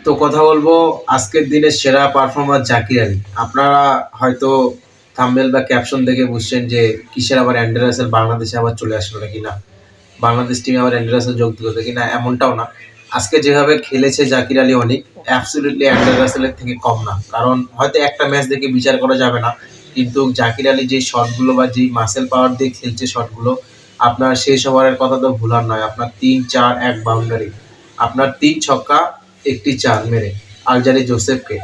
তো কথা বলবো আজকের দিনের সেরা পারফর্মার জাকির আলী। আপনারা হয়তো থাম্বনেল বা ক্যাপশন দেখে বুঝছেন যে কিসের আবার অ্যান্ড্রে রাসেল বাংলাদেশে আবার চলে আসলো নাকি না, বাংলাদেশ টিমে আবার অ্যান্ড্রে রাসেল যোগ দিল নাকি না, এমনটাও না। আজকে যেভাবে খেলেছে জাকির আলী অনেক অ্যাবসলিউটলি অ্যান্ড্রে রাসেলের থেকে কম না। কারণ হয়তো একটা ম্যাচ দেখে বিচার করা যাবে না, কিন্তু জাকির আলী যেই শটগুলো বা যেই মাসেল পাওয়ার দিয়ে খেলছে শটগুলো, আপনার শেষ ওভারের কথা তো ভুলার নয়। আপনার 3-4-1 বাউন্ডারি, আপনার 3 ছক্কা 1টি 4 মেরে আলজারি জোসেফকে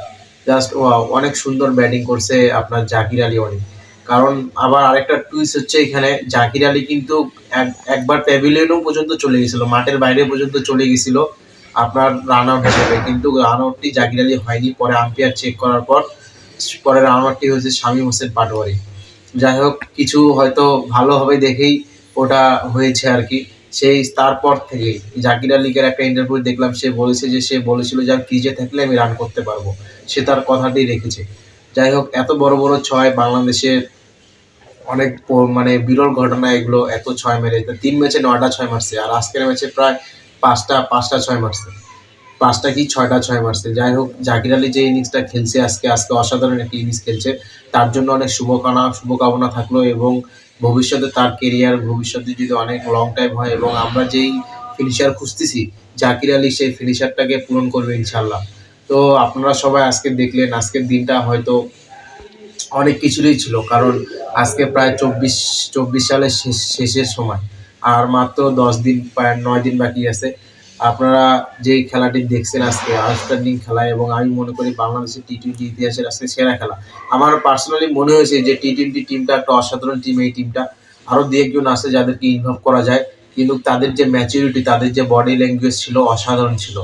জাস্ট অনেক সুন্দর ব্যাটিং করছে আপনার জাকির আলী অনেক। কারণ আবার আরেকটা টুইস্ট হচ্ছে এখানে, জাকির আলী কিন্তু একবার প্যাভিলিয়নও পর্যন্ত চলে গেছিল, মাঠের বাইরে পর্যন্ত চলে গেছিল আপনার রান আউট হিসেবে, কিন্তু রান আউটটি জাকির আলী হয়নি। পরে আম্পায়ার চেক করার পর পরে রান আউটটি হয়েছে শামীম হোসেন পাটোয়ারি। যাই হোক, কিছু হয়তো ভালো হবে দেখেই ওটা হয়েছে আর কি। সেই তারপর থেকেই জাকির আলীকের একটা ইন্টারভিউ দেখলাম, সে বলেছে যে সে বলেছিল যে আমি ক্রিজে থাকলে আমি রান করতে পারবো, সে তার কথাটি রেখেছে। যাই হোক, এত বড় বড় ছয় বাংলাদেশের অনেক মানে বিরল ঘটনা এগুলো, এত ছয় মেরে 3 ম্যাচে 9টা ছয় মারছে, আর আজকের ম্যাচে প্রায় পাঁচটা পাঁচটা ছয় মারছে, 5টা কি 6টা ছয় মারছে। যাই হোক, জাকির আলী যে ইনিংসটা খেলছে আজকে আজকে অসাধারণ একটা ইনিংস খেলছে, তার জন্য অনেক শুভকামনা থাকলো। এবং ভবিষ্যতে তার কেরিয়ার ভবিষ্যতে যদি অনেক লং টাইম হয় এবং আমরা যেই ফিনিশার খুঁজতেছি, জাকির আলী সেই ফিনিশারটাকে পূরণ করবে ইনশাল্লাহ। তো আপনারা সবাই আজকে দেখলেন, আজকের দিনটা হয়তো অনেক কিছুরই ছিল, কারণ আজকে প্রায় চব্বিশ সালের শেষের সময়, আর মাত্র 10 দিন, প্রায় 9 দিন বাকি আছে। আপনারা যেই খেলাটি দেখছেন আজকে আউটস্ট্যান্ডিং খেলা, এবং আমি মনে করি বাংলাদেশের টি-20 ইতিহাসের আজকে সেরা খেলা। আমার পার্সোনালি মনে হয়েছে যে টি-20 টিমটা একটা অসাধারণ টিম। এই টিমটা আরও দু একজন আছে যাদেরকে ইনভলভ করা যায়, কিন্তু তাদের যে ম্যাচুরিটি, তাদের যে বডি ল্যাঙ্গুয়েজ ছিল অসাধারণ ছিল।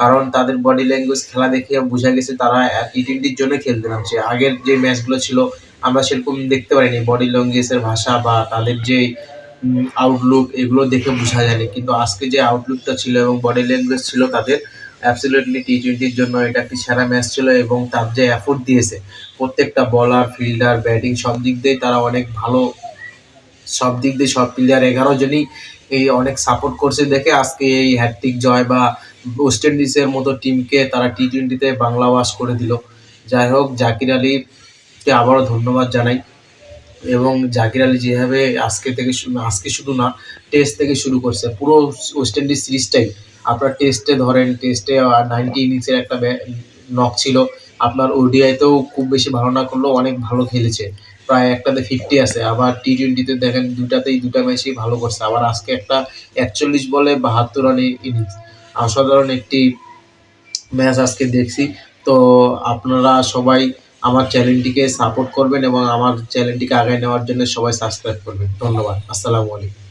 কারণ তাদের বডি ল্যাঙ্গুয়েজ খেলা দেখে বোঝা গেছে তারা টি-20-র জন্য খেলতে নামছে। আগের যে ম্যাচগুলো ছিল আমরা সেরকম দেখতে পারিনি, বডি ল্যাঙ্গুয়েজের ভাষা বা তাদের যে আউটলুক, এগুলো দেখে বোঝা যায়নি। কিন্তু আজকে যে আউটলুকটা ছিল এবং বডি ল্যাঙ্গুয়েজ ছিল তাদের, অ্যাবসলিউটলি টি-20-র জন্য এটা একটি সেরা ম্যাচ ছিল। এবং তার যে এফোর্ট দিয়েছে প্রত্যেকটা বলার, ফিল্ডার, ব্যাটিং সব দিক দিয়ে তারা অনেক ভালো, সব দিক দিয়ে সব প্লেয়ার 11 জনই এই অনেক সাপোর্ট করছে দেখে আজকে এই হ্যাটট্রিক জয়, বা ওয়েস্ট ইন্ডিজের মতো টিমকে তারা টি-20-তে বাংলা ওয়াশ করে দিল। যাই হোক, জাকির আলীকে আবারও ধন্যবাদ জানাই। এবং জাকির আলী যেভাবে আজকে শুধু না, টেস্ট থেকে শুরু করছে পুরো ওয়েস্ট ইন্ডিজ সিরিজটাই। আপনার টেস্টে ধরেন, টেস্টে 90 ইনিংসের একটা নক ছিল। আপনার ওডিআইতেও খুব বেশি ভালো না করলেও অনেক ভালো খেলেছে, প্রায় একটাতে 50 আছে। আবার টি-20-তে দেখেন দুটা ম্যাচই ভালো করছে। আবার আজকে একটা 41 বলে 72 রানের ইনিংস, অসাধারণ একটি ম্যাচ আজকে দেখছি। তো আপনারা সবাই আমার চ্যানেলটিকে সাপোর্ট করবেন এবং আমার চ্যানেলটিকে আগায় নেওয়ার জন্য সবাই সাবস্ক্রাইব করবেন। ধন্যবাদ। আসসালামু আলাইকুম।